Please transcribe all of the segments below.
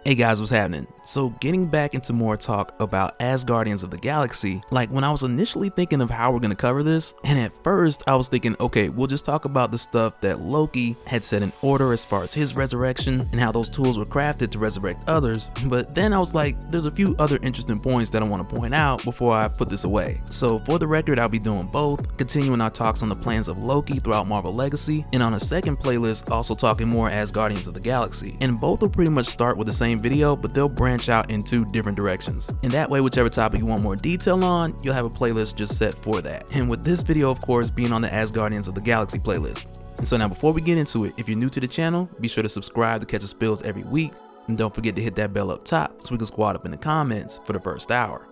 Hey guys, what's happening? So getting back into more talk about Asgardians of the Galaxy, like when I was initially thinking of how we're gonna cover this, and at first I was thinking, okay, we'll just talk about the stuff that Loki had set in order as far as his resurrection and how those tools were crafted to resurrect others, but then I was like, there's a few other interesting points that I want to point out before I put this away. So for the record, I'll be doing both, continuing our talks on the plans of Loki throughout Marvel Legacy, and on a second playlist also talking more Asgardians of the Galaxy, and both will pretty much start with the same video, but they'll branch out in two different directions. And that way, whichever topic you want more detail on, you'll have a playlist just set for that. And with this video, of course, being on the Asgardians of the Galaxy playlist. And so now before we get into it, if you're new to the channel, be sure to subscribe to catch the spills every week. And don't forget to hit that bell up top so we can squad up in the comments for the first hour.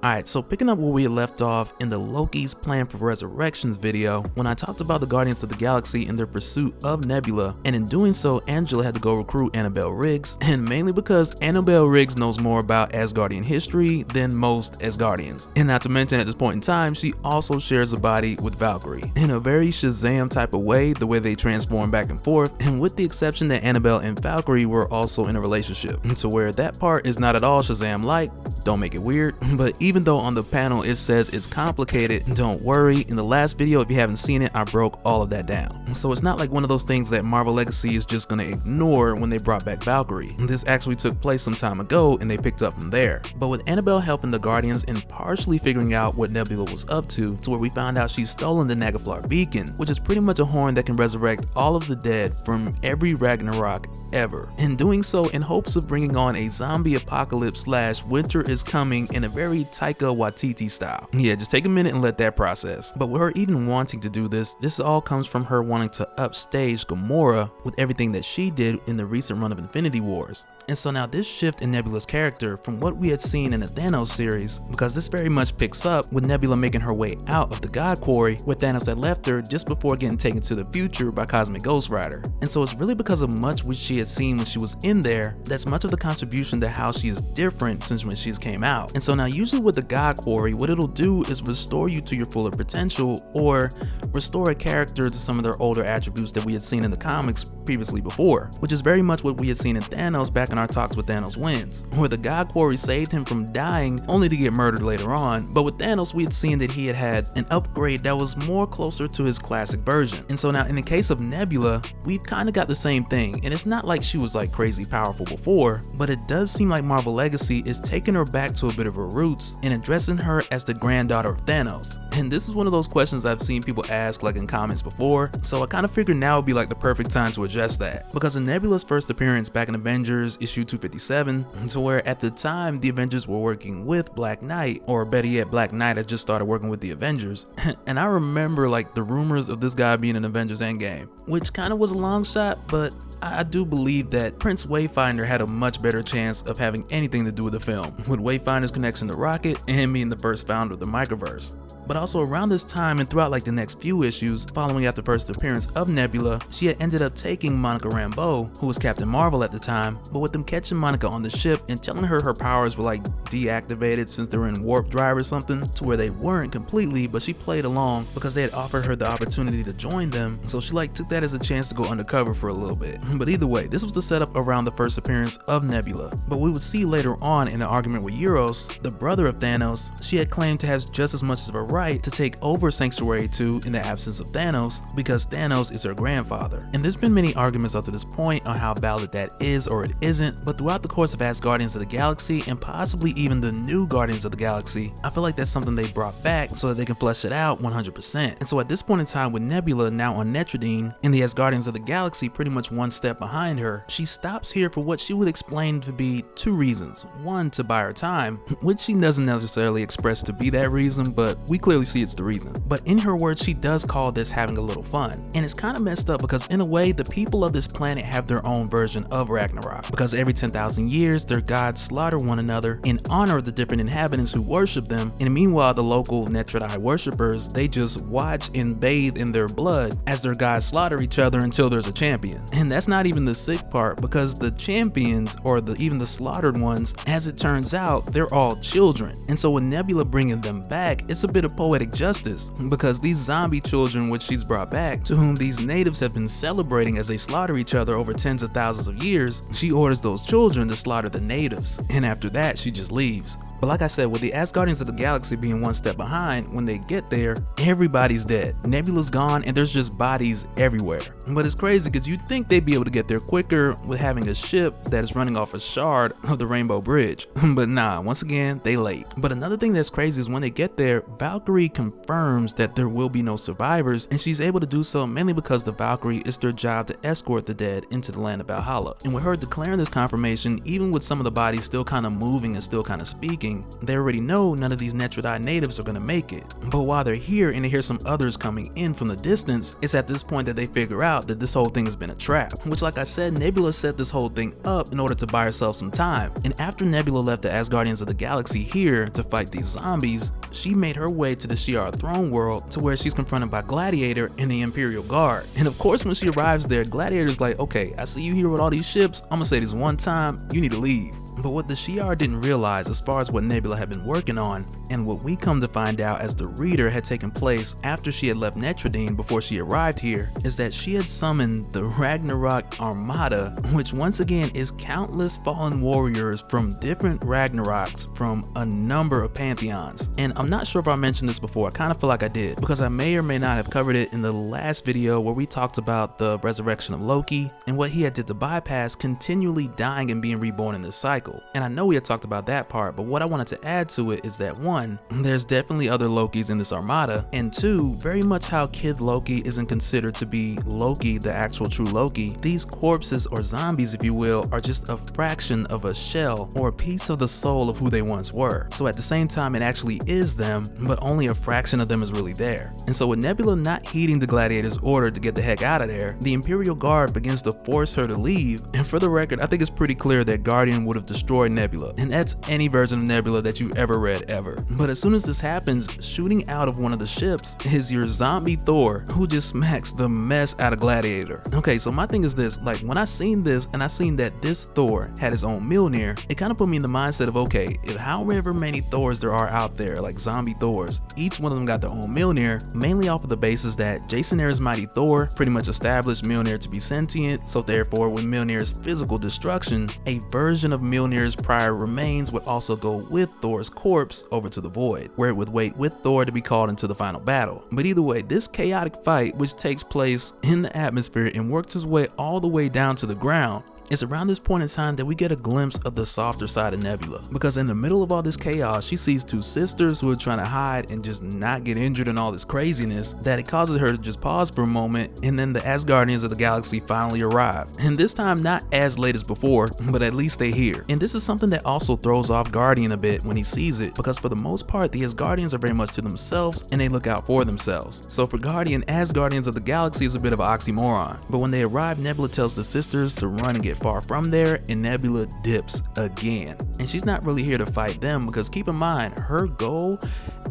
Alright, so picking up where we had left off in the Loki's Plan for Resurrections video, when I talked about the Guardians of the Galaxy and their pursuit of Nebula, and in doing so, Angela had to go recruit Annabelle Riggs, and mainly because Annabelle Riggs knows more about Asgardian history than most Asgardians. And not to mention, at this point in time, she also shares a body with Valkyrie, in a very Shazam type of way, the way they transform back and forth, and with the exception that Annabelle and Valkyrie were also in a relationship, to where that part is not at all Shazam-like, don't make it weird, but even though on the panel it says it's complicated, don't worry, in the last video, if you haven't seen it, I broke all of that down. So it's not like one of those things that Marvel Legacy is just gonna ignore when they brought back Valkyrie. This actually took place some time ago and they picked up from there. But with Annabelle helping the Guardians and partially figuring out what Nebula was up to where we found out she's stolen the Nagaflar beacon, which is pretty much a horn that can resurrect all of the dead from every Ragnarok ever. And doing so in hopes of bringing on a zombie apocalypse / winter is coming in a very Taika Waititi style. Yeah, just take a minute and let that process. But with her even wanting to do this all comes from her wanting to upstage Gamora with everything that she did in the recent run of Infinity Wars. And so now this shift in Nebula's character from what we had seen in the Thanos series, because this very much picks up with Nebula making her way out of the God Quarry where Thanos had left her just before getting taken to the future by Cosmic Ghost Rider. And so it's really because of much which she had seen when she was in there that's much of the contribution to how she is different since when she's came out. And so now usually with the God Quarry, what it'll do is restore you to your fuller potential or restore a character to some of their older attributes that we had seen in the comics previously before, which is very much what we had seen in Thanos back in our talks with Thanos Wins, where the God Quarry saved him from dying only to get murdered later on. But with Thanos, we had seen that he had an upgrade that was more closer to his classic version. And so now in the case of Nebula, we've kind of got the same thing, and it's not like she was like crazy powerful before, but it does seem like Marvel Legacy is taking her back to a bit of her roots and addressing her as the granddaughter of Thanos. And this is one of those questions I've seen people ask like in comments before, so I kind of figured now would be like the perfect time to address that, because in Nebula's first appearance back in Avengers issue 257, to where at the time the Avengers were working with Black Knight, or better yet, Black Knight had just started working with the Avengers, and I remember like the rumors of this guy being in Avengers Endgame, which kind of was a long shot, but I do believe that Prince Wayfinder had a much better chance of having anything to do with the film, with Wayfinder's connection to Rocket and him being the first founder of the microverse. But also around this time and throughout like the next few issues following after the first appearance of Nebula, she had ended up taking Monica Rambeau, who was Captain Marvel at the time, but with them catching Monica on the ship and telling her powers were like deactivated since they were in warp drive or something, to where they weren't completely, but she played along because they had offered her the opportunity to join them, so she like took that as a chance to go undercover for a little bit. But either way, this was the setup around the first appearance of Nebula. But we would see later on in the argument with Euros, the brother of Thanos, she had claimed to have just as much of a right to take over Sanctuary 2 in the absence of Thanos, because Thanos is her grandfather. And there's been many arguments up to this point on how valid that is or it isn't, but throughout the course of Asgardians of the Galaxy and possibly even the new Guardians of the Galaxy, I feel like that's something they brought back so that they can flesh it out 100%. And so at this point in time with Nebula now on Netradine and the Asgardians of the Galaxy pretty much one step behind her, she stops here for what she would explain to be two reasons. One, to buy her time, which she doesn't necessarily express to be that reason, but we clearly see it's the reason. But in her words, she does call this having a little fun. And it's kind of messed up because in a way, the people of this planet have their own version of Ragnarok, because every 10,000 years, their gods slaughter one another in honor of the different inhabitants who worship them. And meanwhile, the local Netradine worshippers, they just watch and bathe in their blood as their gods slaughter each other until there's a champion. And that's not even the sick part, because the champions, or even the slaughtered ones, as it turns out, they're all children. And so with Nebula bringing them back, it's a bit of of poetic justice, because these zombie children which she's brought back, to whom these natives have been celebrating as they slaughter each other over tens of thousands of years, she orders those children to slaughter the natives, and after that she just leaves. But like I said, with the Asgardians of the Galaxy being one step behind, when they get there, everybody's dead. Nebula's gone and there's just bodies everywhere. But it's crazy because you'd think they'd be able to get there quicker with having a ship that is running off a shard of the Rainbow Bridge. But nah, once again, they late. But another thing that's crazy is when they get there, Valkyrie confirms that there will be no survivors, and she's able to do so mainly because the Valkyrie is their job to escort the dead into the land of Valhalla. And with her declaring this confirmation, even with some of the bodies still kind of moving and still kind of speaking, they already know none of these Nebulas natives are gonna make it. But while they're here and they hear some others coming in from the distance, it's at this point that they figure out that this whole thing has been a trap. Which, like I said, Nebula set this whole thing up in order to buy herself some time. And after Nebula left the Asgardians of the Galaxy here to fight these zombies, she made her way to the Shi'ar throne world, to where she's confronted by Gladiator and the Imperial Guard. And of course, when she arrives there, Gladiator's like, okay, I see you here with all these ships, I'm gonna say this one time, you need to leave. But what the Shi'ar didn't realize as far as what Nebula had been working on, and what we come to find out as the reader had taken place after she had left Netradine before she arrived here, is that she had summoned the Ragnarok Armada, which once again is countless fallen warriors from different Ragnaroks from a number of pantheons. And I'm not sure if I mentioned this before, I kind of feel like I did, because I may or may not have covered it in the last video where we talked about the resurrection of Loki and what he had did to bypass continually dying and being reborn in this cycle. And I know we had talked about that part, but what I wanted to add to it is that one, there's definitely other Lokis in this armada, and two, very much how Kid Loki isn't considered to be Loki, the actual true Loki. These corpses, or zombies if you will, are just a fraction of a shell or a piece of the soul of who they once were. So at the same time, it actually is them, but only a fraction of them is really there. And so with Nebula not heeding the Gladiator's order to get the heck out of there, the Imperial Guard begins to force her to leave. And for the record, I think it's pretty clear that Guardian would have destroy Nebula, and that's any version of Nebula that you've ever read ever. But as soon as this happens, shooting out of one of the ships is your zombie Thor, who just smacks the mess out of Gladiator. Okay, so my thing is this, like when I seen this and I seen that this Thor had his own Mjolnir, it kind of put me in the mindset of, okay, if however many Thors there are out there, like zombie Thors, each one of them got their own Mjolnir, mainly off of the basis that Jason Aaron's mighty Thor pretty much established Mjolnir to be sentient, so therefore with Mjolnir's physical destruction, a version of Mjolnir's prior remains would also go with Thor's corpse over to the void, where it would wait with Thor to be called into the final battle. But either way, this chaotic fight, which takes place in the atmosphere and works its way all the way down to the ground, it's around this point in time that we get a glimpse of the softer side of Nebula, because in the middle of all this chaos, she sees two sisters who are trying to hide and just not get injured in all this craziness, that it causes her to just pause for a moment, and then the Asgardians of the Galaxy finally arrive. And this time not as late as before, but at least they here. And this is something that also throws off Guardian a bit when he sees it, because for the most part the Asgardians are very much to themselves and they look out for themselves. So for Guardian, Asgardians of the Galaxy is a bit of an oxymoron. But when they arrive, Nebula tells the sisters to run and get far from there, and Nebula dips again. And she's not really here to fight them, because keep in mind, her goal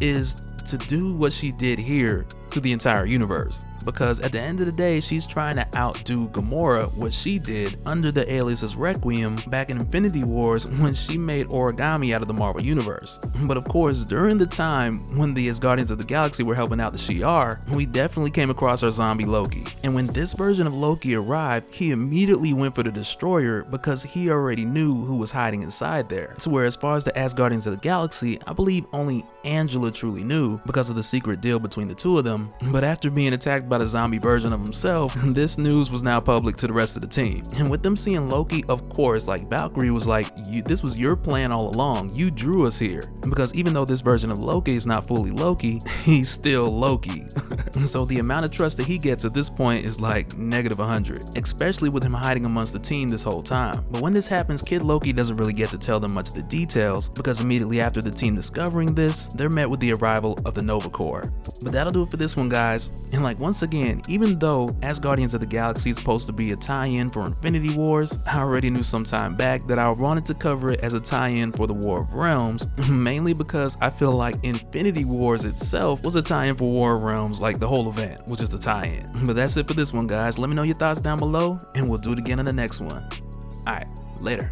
is to do what she did here to the entire universe, because at the end of the day, she's trying to outdo Gamora, what she did under the alias Requiem back in Infinity Wars when she made origami out of the Marvel Universe. But of course, during the time when the Asgardians of the Galaxy were helping out the Shi'ar, we definitely came across our zombie Loki. And when this version of Loki arrived, he immediately went for the Destroyer because he already knew who was hiding inside there. To where as far as the Asgardians of the Galaxy, I believe only Angela truly knew because of the secret deal between the two of them. But after being attacked by the zombie version of himself, this news was now public to the rest of the team. And with them seeing Loki, of course, like Valkyrie was like, this was your plan all along, you drew us here. Because even though this version of Loki is not fully Loki, he's still Loki. So the amount of trust that he gets at this point is like -100, especially with him hiding amongst the team this whole time. But when this happens, Kid Loki doesn't really get to tell them much of the details, because immediately after the team discovering this, they're met with the arrival of the Nova Corps. But that'll do it for this one, guys. And like once again, even though Asgardians of the Galaxy is supposed to be a tie-in for Infinity Wars, I already knew some time back that I wanted to cover it as a tie-in for the War of Realms, mainly because I feel like Infinity Wars itself was a tie-in for War of Realms, like the whole event was just a tie-in. But that's it for this one, guys. Let me know your thoughts down below, and we'll do it again in the next one. Alright, later.